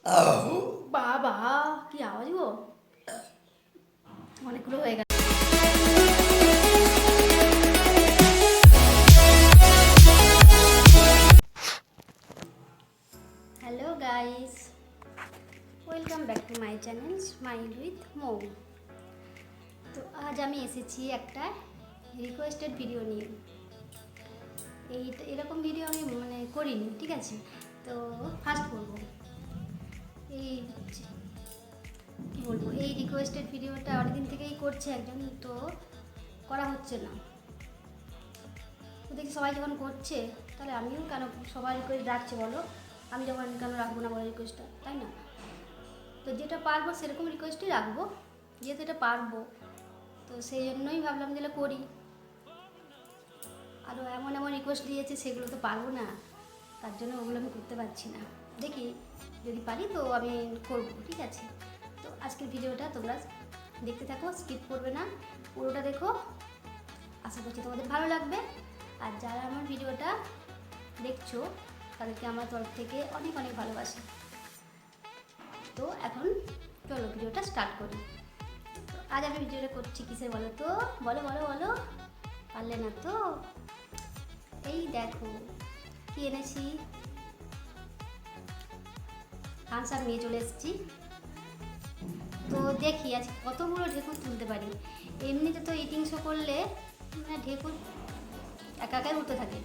বাবা কি আওয়াজ গো, অনেকগুলো হয়ে গেল। Hello guys, welcome back to my channel smile with Mou. তো আজ আমি এসেছি একটা রিকোয়েস্টেড ভিডিও নিয়ে। এরকম ভিডিও আমি করিনি, ঠিক আছে? তো ফার্স্ট করবো। এই কি বলবো, এই রিকোয়েস্টেড ভিডিওটা অনেকদিন থেকেই করছে একজন, তো করা হচ্ছে না। তো দেখি সবাই যখন করছে তাহলে আমিও কেন সবাই রিকোয়েস্ট রাখছে বলো, আমি যখন কেন রাখবো না বলো রিকোয়েস্টটা, তাই না? তো যেটা পারবো সেরকম রিকোয়েস্টই রাখবো, যেহেতু এটা পারবো তো সেই জন্যই ভাবলাম যেটা করি। আরও এমন এমন রিকোয়েস্ট দিয়েছে সেগুলো তো পারবো না, তার জন্য ওগুলো আমি করতে পারছি না। দেখি যদি পারি তো আমি করবো, ঠিক আছে? তো আজকের ভিডিওটা তোমরা দেখতে থাকো, স্কিপ করবে না, পুরোটা দেখো। আশা করছি তোমাদের ভালো লাগবে। আর যারা আমার ভিডিওটা দেখছো তাদেরকে আমার তরফ থেকে অনেক অনেক ভালোবাসা। তো এখন চলো ভিডিওটা স্টার্ট করি। তো আজ আমি ভিডিওটা করছি কিসে বলো তো, বলো বলো বলো, পারলে না তো? এই দেখো কি এনেছি, থামস আপ নিয়ে চলে এসেছি। তো দেখি আজ কতগুলো ঢেকুর তুলতে পারি। এমনিতে তো ইটিং শো করলে ঢেকুর একা একাই উঠতে থাকে।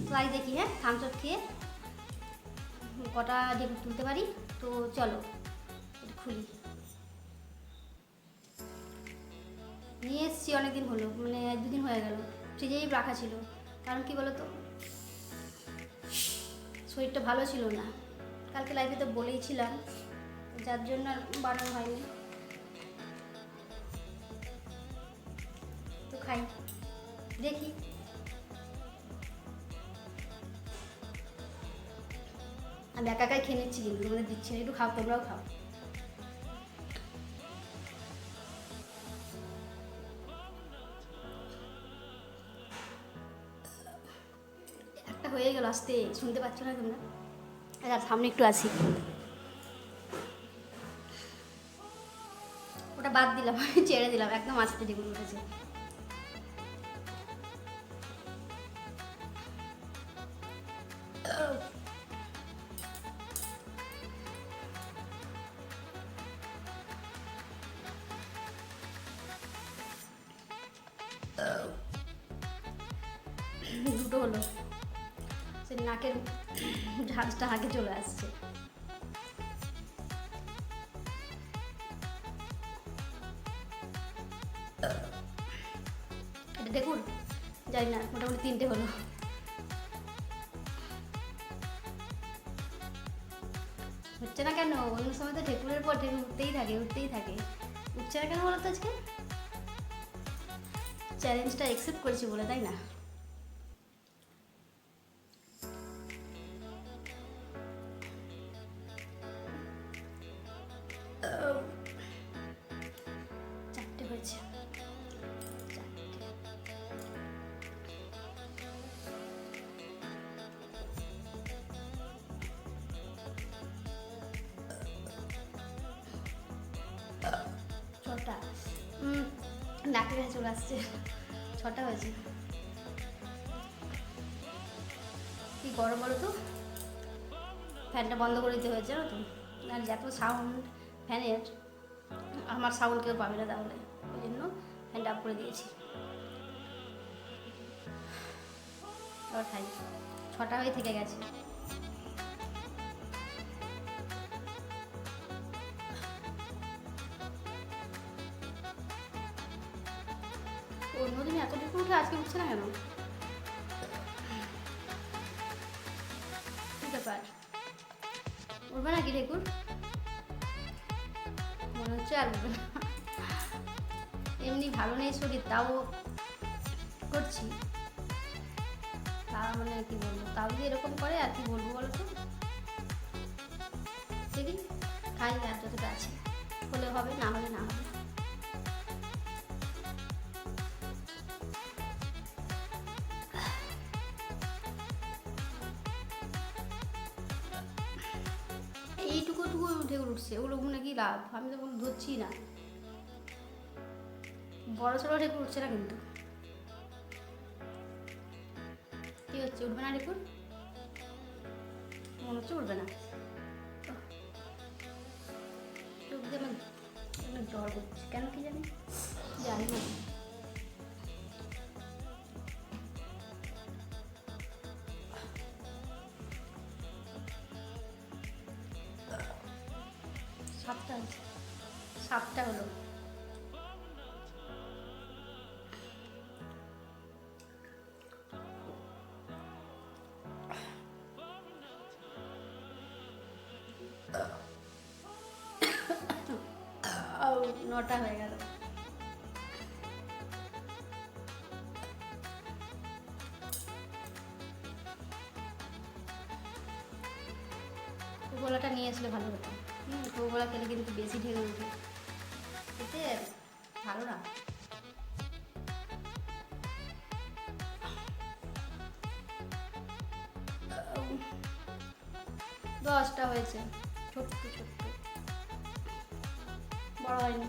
তো আজ দেখি, হ্যাঁ, থামস আপ খেয়ে কটা ঢেকুর তুলতে পারি। তো চলো এটা খুলি। নিয়ে এসেছি অনেকদিন হলো, 1-2 দিন হয়ে গেল, ফ্রিজেই রাখা ছিল। কারণ কি বলো তো, শরীরটা ভালো ছিল না, কালকে লাইভে তো বলেইছিলাম, যার জন্য আর বানানো হয়নি। তো খাই, দেখি। আমি একা একাই খেয়ে নিচ্ছি, কিন্তু তোমাদের দিচ্ছি না, একটু খাও, তোমরাও খাও। একটা হয়ে গেল, আসতে শুনতে পাচ্ছ না তোমরা? আর সামনে একটু আসি, ওটা বাদ দিলাম, ছেড়ে দিলাম, একদম আসতে যেগুলো উঠেছে। দুটো হলো, সে নাকের ঝাঁজটা আগে চলে আসছে। এটা দেখুন, জানি না, মোটামুটি 3টে হলো। হচ্ছে না কেন? অন্য সময় তো ঢেকুরের পর ঢেকুর উঠতেই থাকে উঠতেই থাকে, উঠছে না কেন বলো তো? আজকে চ্যালেঞ্জটা অ্যাকসেপ্ট করেছি বলে, তাই না? চারটে হয়েছে, ছটা। নাকের কাছে চলে আসছে, 6টা হয়েছে। কি গরম বলো তো, ফ্যানটা বন্ধ করে দিতে হয়েছে, জানো তো? আর যত সাউন্ড ফ্যানের, আমার সাউন্ড কেউ পাবে না, তাহলে ওই জন্য ফ্যানটা আপ করে দিয়েছি। এবার খাই, 6টা হয়ে থেকে গেছে। অন্যদিন এতটুকু উঠে আজকে উঠছে না কেন? কি ব্যাপার, উঠবে নাকি ঢেকুর? মনে হচ্ছে আর উঠবে না। এমনি ভালো নেই শরীর, তাও করছি। তা কি বলবো, তাও যে এরকম করে আর কি বলবো বলো তো। দেখি খাই, আর যতটা আছে, হলে হবে, না হলে না হবে। এইটুকু ওইটুকু ঢেকুর উঠছে, ওগুলো ঘুমে কি লাভ, আমি তো কোনো ধরছি না, বড় সড়ো ঢেকুর উঠছে না কিন্তু। কি হচ্ছে, উঠবে না ঢেকুর? মনে হচ্ছে উঠবে না। চোখ দিয়ে আমার জ্বর করছে কেন কি জানি, জানি না। সাতটা হলো। নটা হয়ে গেল। গোলাটা নিয়ে আসলে ভালো হতো। গোলা খেলে কিন্তু বেশি ঢেকে উঠে, এতে ভালো না। দশটা হয়েছে, ছোট্ট ছোট্ট, বড় হয়নি।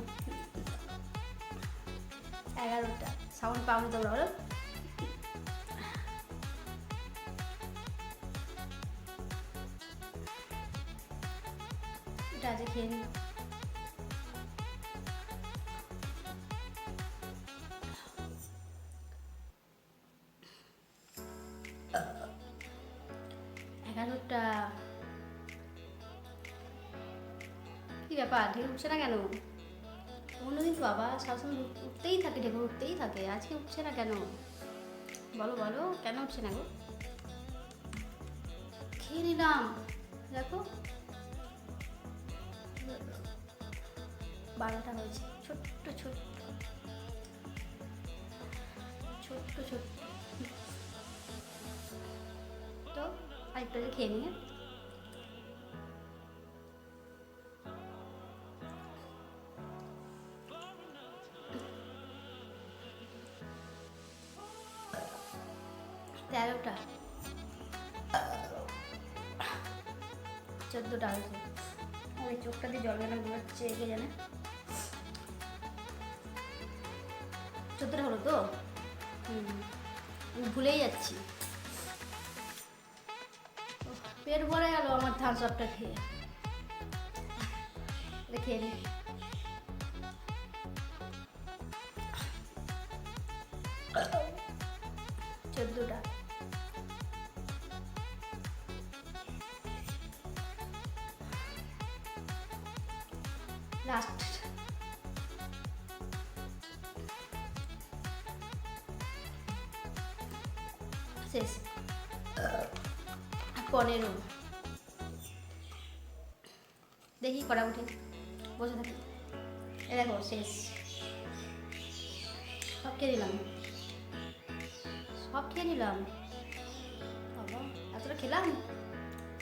11টা। সাউন্ড পাওনি তোমরা, বলো? এটা আজ খেয়ে নি। কি ব্যাপার, ঢেকে উঠছে না কেন? অন্যদিন তো বাবা সবসময় উঠতেই থাকে, ঢেকে উঠতেই থাকে, আজকে উঠছে না কেন? বলো বলো, কেন উঠছে না গো? খেয়ে নিলাম, দেখো 12টা হয়েছে। ছোট্ট ছোট্ট ছোট্ট ছোট্ট, তো আরেকটা খেয়ে নিয়ে তেরোটা, 14টা হয়েছে। ওই চোখটা দিয়ে জল কেন বেরোচ্ছে কে জানে। 14টা হলো তো, আমি ভুলেই যাচ্ছি। পেট ভরে গেল আমার থামস আপটা খেয়ে। খেয়ে নি। চোদ্দটা। লাস্ট শেষ, 15। দেখি করা উঠে, বসে থাকি। এ দেখো শেষ, সব খেয়ে নিলাম, সব খেয়ে নিলাম। বাবা এতটা খেলাম,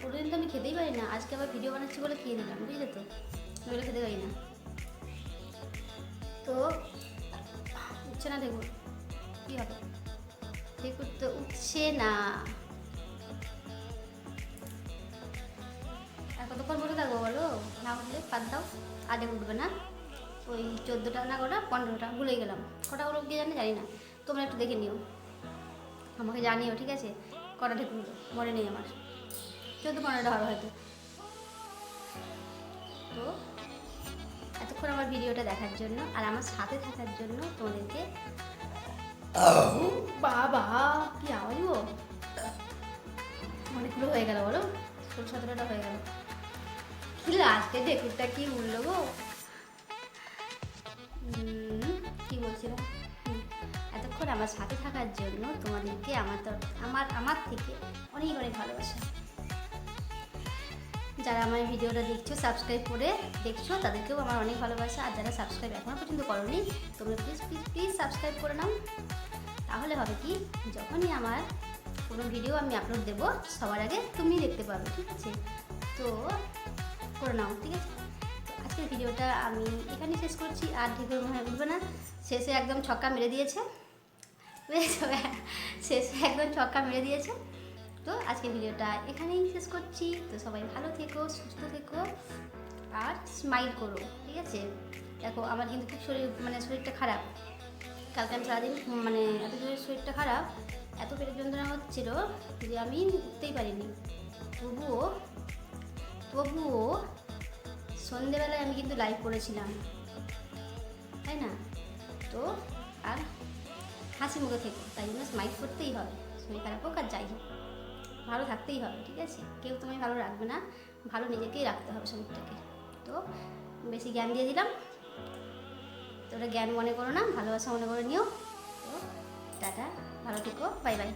কোনোদিন তো আমি খেতেই পারি না, আজকে আবার ভিডিও বানাচ্ছি বলে খেয়ে নিলাম, বুঝলে তো, নইলে খেতে পারি না। তো উঠছে না ঢেকুর, কী হবে? ঢেকুর তো উঠছে না। কতক্ষণ বসে থাকবো বলো? না উঠলে বাদ দাও, আগে উঠবে না। ওই 14টা না কটা, 15টা ভুলে গেলাম, কটা হলো গিয়ে জানি না। তোমরা একটু দেখে নিও, আমাকে জানিও, ঠিক আছে? কটা ঢেকুর মনে নেই আমার, 14-15টা হবে হয়তো। তো এতক্ষণ আমার ভিডিওটা দেখার জন্য আর আমার সাথে থাকার জন্য তোমাদেরকে বাবা কি আওয়াজ গো, অনেকগুলো হয়ে গেল বলো, 16-17টা হয়ে গেল। কি লাস্টে ঢেকুরটা কি উঠলো গো, কি বলছিলাম? এতক্ষণ আমার সাথে থাকার জন্য তোমাদেরকে আমার থেকে অনেক অনেক ভালোবাসা। যারা আমার ভিডিওটা দেখছো, সাবস্ক্রাইব করে দেখছো, তাদেরকেও আমার অনেক ভালোবাসা। আর যারা সাবস্ক্রাইব এখনও পর্যন্ত করোনি, তোমরা প্লিজ প্লিজ প্লিজ সাবস্ক্রাইব করে নাও। তাহলে হবে কি, যখনই আমার কোনো ভিডিও আমি আপলোড দেবো, সবার আগে তুমি দেখতে পাবে, ঠিক আছে? তো করে নাও, ঠিক আছে? তো আজকের ভিডিওটা আমি এখানে শেষ করছি। আর ঢেকুর মনে হয় উঠবে না, শেষে একদম ছক্কা মেরে দিয়েছে, শেষে একদম ছক্কা মেরে দিয়েছে। তো আজকের ভিডিওটা এখানেই শেষ করছি। তো সবাই ভালো থেকো, সুস্থ থেকো আর স্মাইল করো, ঠিক আছে? দেখো আমার কিন্তু খুব শরীরটা খারাপ। কালকে আমি সারাদিন এত জোরে শরীরটা খারাপ, এত পেটের যন্ত্রণা হচ্ছিল যে আমি উঠতেই পারিনি। তবুও সন্ধেবেলায় আমি কিন্তু লাইভ করেছিলাম, তাই না? তো আর হাসি মুখে থেকো, তাই জন্য স্মাইল করতেই হবে। শরীর খারাপ হোক আর যাই হোক, ভালো থাকতেই হবে, ঠিক আছে? কেউ তোমায় ভালো রাখবে না, ভালো নিজেকেই রাখতে হবে শরীরটাকে। তো বেশি জ্ঞান দিয়ে দিলাম, তো ওটা জ্ঞান মনে করো না, ভালোবাসা মনে করে নিও। তো টাটা, ভালো থেকো, বাই বাই।